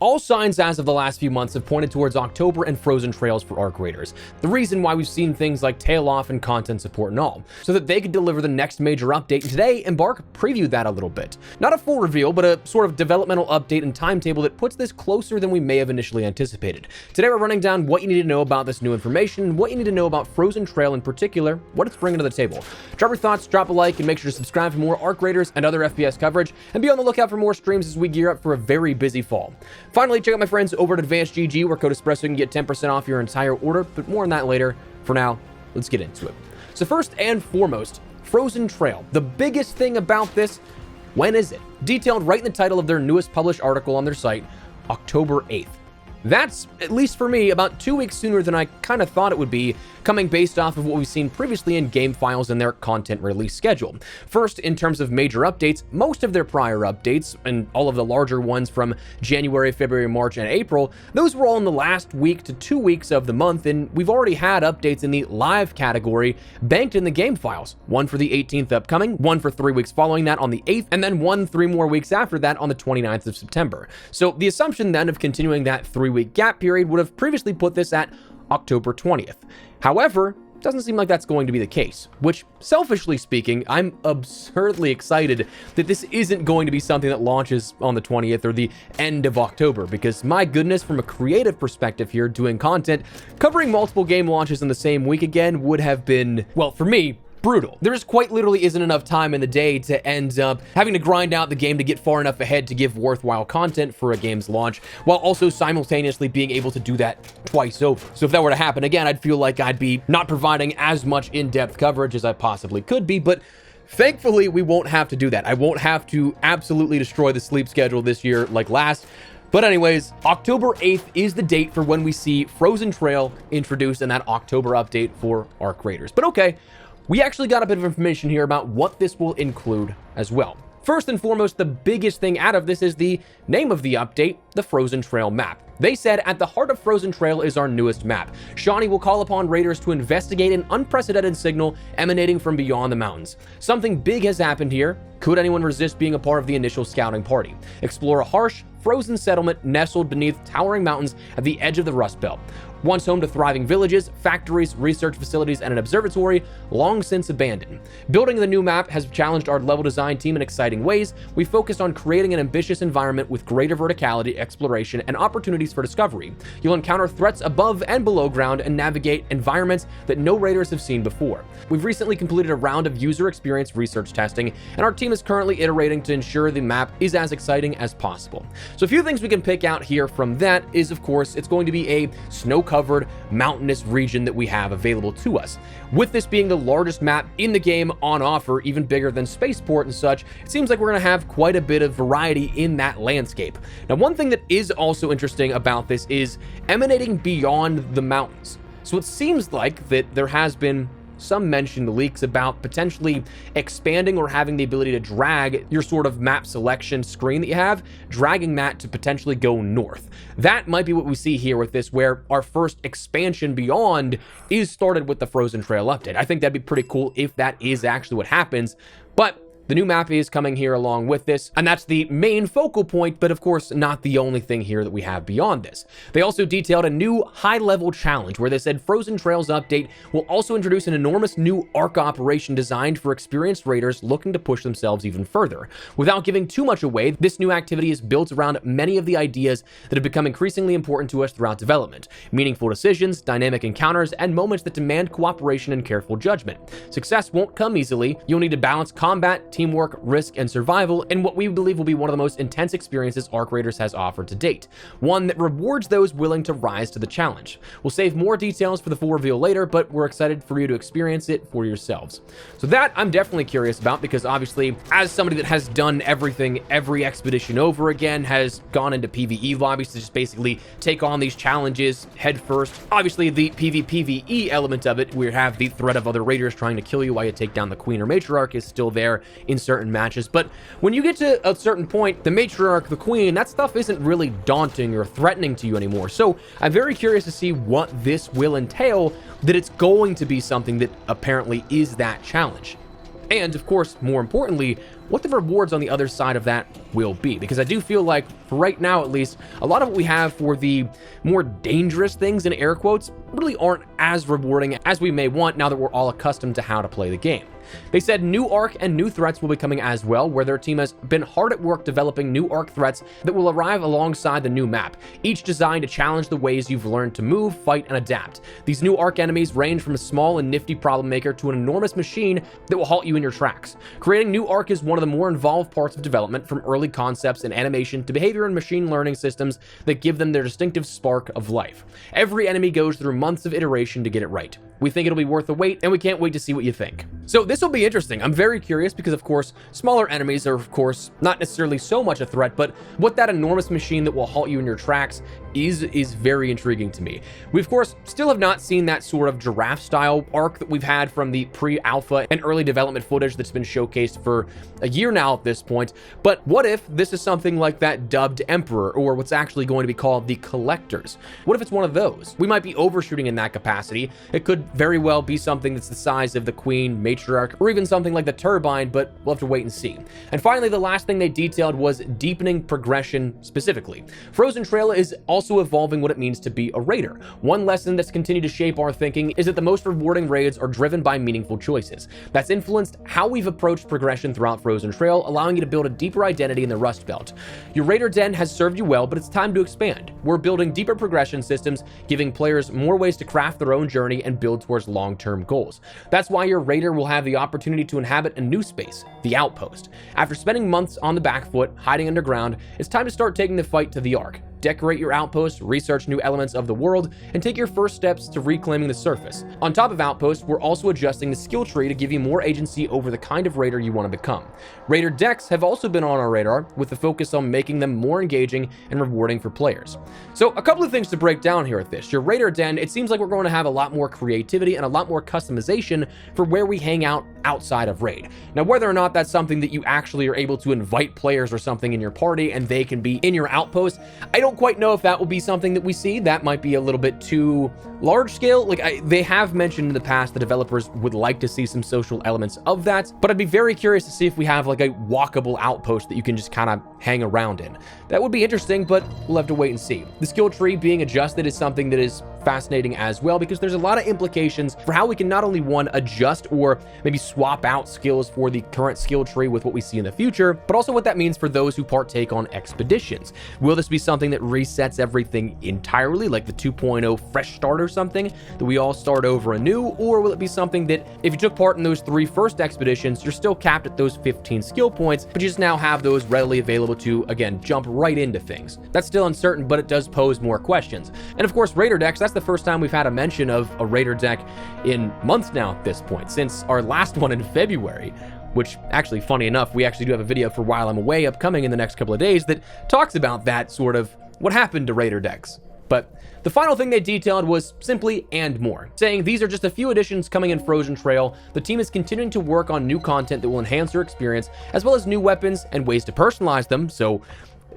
All signs as of the last few months have pointed towards October and Frozen Trails for ARC Raiders. The reason why we've seen things like tail off and content support and all, so that they could deliver the next major update. And today, Embark previewed that a little bit. Not a full reveal, but a sort of developmental update and timetable that puts this closer than we may have initially anticipated. Today we're running down what you need to know about this new information, what you need to know about Frozen Trail in particular, what it's bringing to the table. Drop your thoughts, drop a like, and make sure to subscribe for more ARC Raiders and other FPS coverage, and be on the lookout for more streams as we gear up for a very busy fall. Finally, check out my friends over at Advanced GG, where code Espresso can get 10% off your entire order, but more on that later. For now, let's get into it. So first and foremost, Frozen Trail. The biggest thing about this, when is it? Detailed right in the title of their newest published article on their site, October 8th. That's, at least for me, about 2 weeks sooner than I kind of thought it would be, coming based off of what we've seen previously in game files and their content release schedule. First, in terms of major updates, most of their prior updates, and all of the larger ones from January, February, March, and April, those were all in the last week to 2 weeks of the month, and we've already had updates in the live category banked in the game files. One for the 18th upcoming, one for 3 weeks following that on the 8th, and then 3 more weeks after that on the 29th of September. So the assumption then of continuing that 3-week gap period would have previously put this at October 20th. However, it doesn't seem like that's going to be the case, which, selfishly speaking, I'm absurdly excited that this isn't going to be something that launches on the 20th or the end of October, because my goodness, from a creative perspective here, doing content, covering multiple game launches in the same week again would have been, well, for me, brutal. There just quite literally isn't enough time in the day to end up having to grind out the game to get far enough ahead to give worthwhile content for a game's launch, while also simultaneously being able to do that twice over. So if that were to happen again, I'd feel like I'd be not providing as much in-depth coverage as I possibly could be, but thankfully we won't have to do that. I won't have to absolutely destroy the sleep schedule this year like last. But anyways, October 8th is the date for when we see Frozen Trail introduced in that October update for ARC Raiders. But okay, we actually got a bit of information here about what this will include as well. First and foremost, the biggest thing out of this is the name of the update, the Frozen Trail map. They said, at the heart of Frozen Trail is our newest map. Shawnee will call upon raiders to investigate an unprecedented signal emanating from beyond the mountains. Something big has happened here. Could anyone resist being a part of the initial scouting party? Explore a harsh, frozen settlement nestled beneath towering mountains at the edge of the Rust Belt. Once home to thriving villages, factories, research facilities, and an observatory, long since abandoned. Building the new map has challenged our level design team in exciting ways. We focused on creating an ambitious environment with greater verticality, exploration, and opportunities for discovery. You'll encounter threats above and below ground and navigate environments that no raiders have seen before. We've recently completed a round of user experience research testing, and our team is currently iterating to ensure the map is as exciting as possible. So a few things we can pick out here from that is, of course, it's going to be a snow-covered, mountainous region that we have available to us. With this being the largest map in the game on offer, even bigger than Spaceport and such, it seems like we're going to have quite a bit of variety in that landscape. Now, one thing that is also interesting about this is emanating beyond the mountains. So it seems like that there has been some mention in the leaks about potentially expanding or having the ability to drag your sort of map selection screen that you have, dragging that to potentially go north. That might be what we see here with this, where our first expansion beyond is started with the Frozen Trail update. I think that'd be pretty cool if that is actually what happens, but the new map is coming here along with this, and that's the main focal point, but of course not the only thing here that we have beyond this. They also detailed a new high-level challenge where they said Frozen Trails update will also introduce an enormous new ARC operation designed for experienced raiders looking to push themselves even further. Without giving too much away, this new activity is built around many of the ideas that have become increasingly important to us throughout development: meaningful decisions, dynamic encounters, and moments that demand cooperation and careful judgment. Success won't come easily. You'll need to balance combat, teamwork, risk, and survival in what we believe will be one of the most intense experiences ARC Raiders has offered to date. One that rewards those willing to rise to the challenge. We'll save more details for the full reveal later, but we're excited for you to experience it for yourselves. So that I'm definitely curious about, because obviously, as somebody that has done everything, every expedition over again, has gone into PvE lobbies to just basically take on these challenges head first. Obviously, the PvPvE element of it, we have the threat of other raiders trying to kill you while you take down the queen or matriarch, is still there in certain matches. But when you get to a certain point, the matriarch, the queen, that stuff isn't really daunting or threatening to you anymore. So I'm very curious to see what this will entail, that it's going to be something that apparently is that challenge. And of course, more importantly, what the rewards on the other side of that will be. Because I do feel like, for right now at least, a lot of what we have for the more dangerous things in air quotes really aren't as rewarding as we may want now that we're all accustomed to how to play the game. They said new arc and new threats will be coming as well, where their team has been hard at work developing new arc threats that will arrive alongside the new map, each designed to challenge the ways you've learned to move, fight, and adapt. These new arc enemies range from a small and nifty problem maker to an enormous machine that will halt you in your tracks. Creating new arc is one of the more involved parts of development, from early concepts and animation to behavior and machine learning systems that give them their distinctive spark of life. Every enemy goes through months of iteration to get it right. We think it'll be worth the wait, and we can't wait to see what you think. So this will be interesting. I'm very curious because, of course, smaller enemies are, of course, not necessarily so much a threat, but what that enormous machine that will halt you in your tracks is very intriguing to me. We, of course, still have not seen that sort of giraffe-style arc that we've had from the pre-alpha and early development footage that's been showcased for a year now at this point, but what if this is something like that dubbed Emperor, or what's actually going to be called the Collectors? What if it's one of those? We might be overshooting in that capacity. It could very well be something that's the size of the Queen, Matriarch, or even something like the Turbine, but we'll have to wait and see. And finally, the last thing they detailed was deepening progression specifically. Frozen Trail is also evolving what it means to be a raider. One lesson that's continued to shape our thinking is that the most rewarding raids are driven by meaningful choices. That's influenced how we've approached progression throughout Frozen Trail, allowing you to build a deeper identity in the Rust Belt. Your Raider Den has served you well, but it's time to expand. We're building deeper progression systems, giving players more ways to craft their own journey and build towards long-term goals. That's why your Raider will have the opportunity to inhabit a new space, the Outpost. After spending months on the back foot, hiding underground, it's time to start taking the fight to the Ark. Decorate your outpost, research new elements of the world, and take your first steps to reclaiming the surface. On top of Outpost, we're also adjusting the skill tree to give you more agency over the kind of raider you want to become. Raider decks have also been on our radar, with the focus on making them more engaging and rewarding for players. So a couple of things to break down here at this. Your Raider Den, it seems like we're going to have a lot more creativity and a lot more customization for where we hang out outside of Raid. Now, whether or not that's something that you actually are able to invite players or something in your party and they can be in your outpost, I don't quite know if that will be something that we see. That might be a little bit too large scale. They have mentioned in the past the developers would like to see some social elements of that, but I'd be very curious to see if we have like a walkable outpost that you can just kind of hang around in. That would be interesting, but we'll have to wait and see. The skill tree being adjusted is something that is fascinating as well, because there's a lot of implications for how we can not only adjust or maybe swap out skills for the current skill tree with what we see in the future, but also what that means for those who partake on expeditions. Will this be something that resets everything entirely, like the 2.0 fresh start or something, that we all start over anew? Or will it be something that if you took part in those 3 first expeditions, you're still capped at those 15 skill points, but you just now have those readily available to, again, jump right into things? That's still uncertain, but it does pose more questions. And of course, Raider decks, that's the first time we've had a mention of a Raider deck in months now at this point, since our last one in February, which actually, funny enough, we actually do have a video for While I'm Away upcoming in the next couple of days that talks about that sort of what happened to Raider decks. But the final thing they detailed was simply "and more," saying these are just a few additions coming in Frozen Trail. The team is continuing to work on new content that will enhance your experience, as well as new weapons and ways to personalize them, so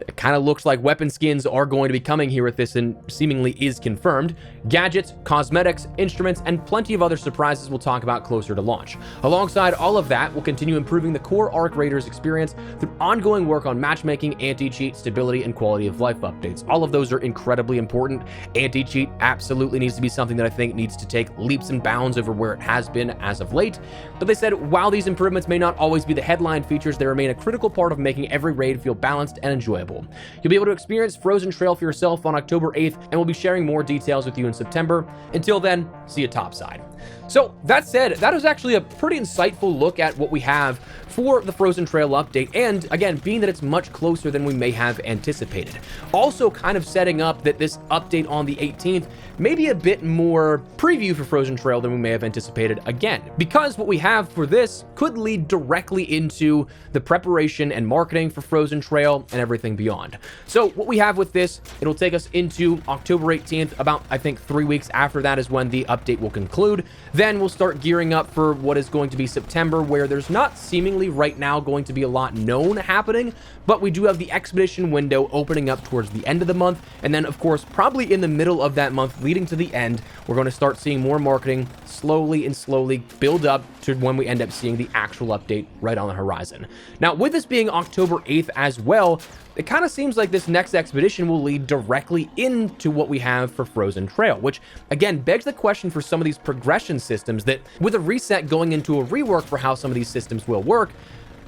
it kind of looks like weapon skins are going to be coming here with this, and seemingly is confirmed. Gadgets, cosmetics, instruments, and plenty of other surprises we'll talk about closer to launch. Alongside all of that, we'll continue improving the core Arc Raiders experience through ongoing work on matchmaking, anti-cheat, stability, and quality of life updates. All of those are incredibly important. Anti-cheat absolutely needs to be something that I think needs to take leaps and bounds over where it has been as of late. But they said while these improvements may not always be the headline features, they remain a critical part of making every raid feel balanced and enjoyable. You'll be able to experience Frozen Trail for yourself on October 8th, and we'll be sharing more details with you in September. Until then, see you topside. So that said, that was actually a pretty insightful look at what we have for the Frozen Trail update, and again, being that it's much closer than we may have anticipated. Also kind of setting up that this update on the 18th may be a bit more preview for Frozen Trail than we may have anticipated again, because what we have for this could lead directly into the preparation and marketing for Frozen Trail and everything beyond. So what we have with this, it'll take us into October 18th, about I think 3 weeks after that is when the update will conclude. Then we'll start gearing up for what is going to be September, where there's not seemingly seemingly right now going to be a lot known happening, but we do have the Expedition window opening up towards the end of the month, and then of course probably in the middle of that month leading to the end, we're going to start seeing more marketing slowly build up to when we end up seeing the actual update right on the horizon. Now, with this being October 8th as well, it kind of seems like this next expedition will lead directly into what we have for Frozen Trail, which again begs the question for some of these progression systems that, with a reset going into a rework for how some of these systems will work,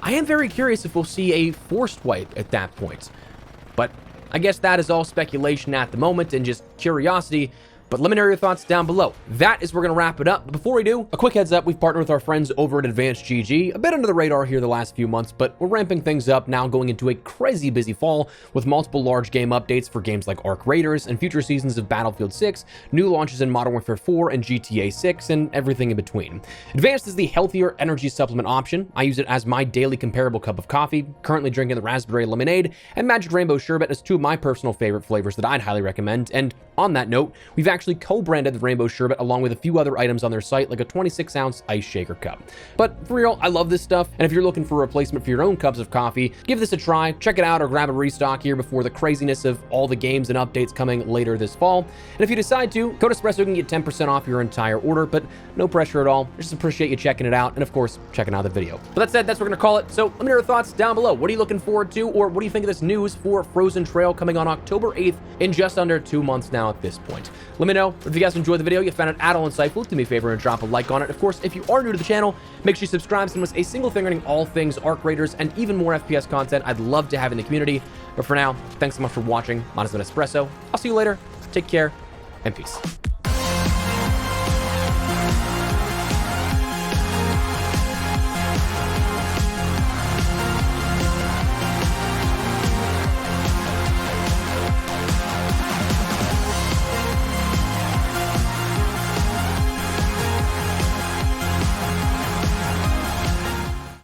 I am very curious if we'll see a forced wipe at that point. But I guess that is all speculation at the moment and just curiosity. But let me know your thoughts down below. That is where we're going to wrap it up. But before we do, a quick heads up, we've partnered with our friends over at Advanced GG. A bit under the radar here the last few months, but we're ramping things up now going into a crazy busy fall with multiple large game updates for games like Arc Raiders and future seasons of Battlefield 6, new launches in Modern Warfare 4 and GTA 6, and everything in between. Advanced is the healthier energy supplement option. I use it as my daily comparable cup of coffee, currently drinking the Raspberry Lemonade and Magic Rainbow Sherbet as two of my personal favorite flavors that I'd highly recommend. And on that note, we've actually co-branded the Rainbow Sherbet along with a few other items on their site, like a 26-ounce ice shaker cup. But for real, I love this stuff, and if you're looking for a replacement for your own cups of coffee, give this a try, check it out, or grab a restock here before the craziness of all the games and updates coming later this fall. And if you decide to, code Espresso can get 10% off your entire order, but no pressure at all. I just appreciate you checking it out, and of course, checking out the video. But that said, that's what we're gonna call it. So let me know your thoughts down below. What are you looking forward to, or what do you think of this news for Frozen Trail coming on October 8th in just under 2 months now at this point? Let me know if you guys enjoyed the video, you found it at all insightful. Do me a favor and drop a like on it. Of course, if you are new to the channel, make sure you subscribe so miss a single thing regarding all things Arc Raiders and even more FPS content I'd love to have in the community. But for now, thanks so much for watching. Mine has been Espresso. I'll see you later. Take care and peace.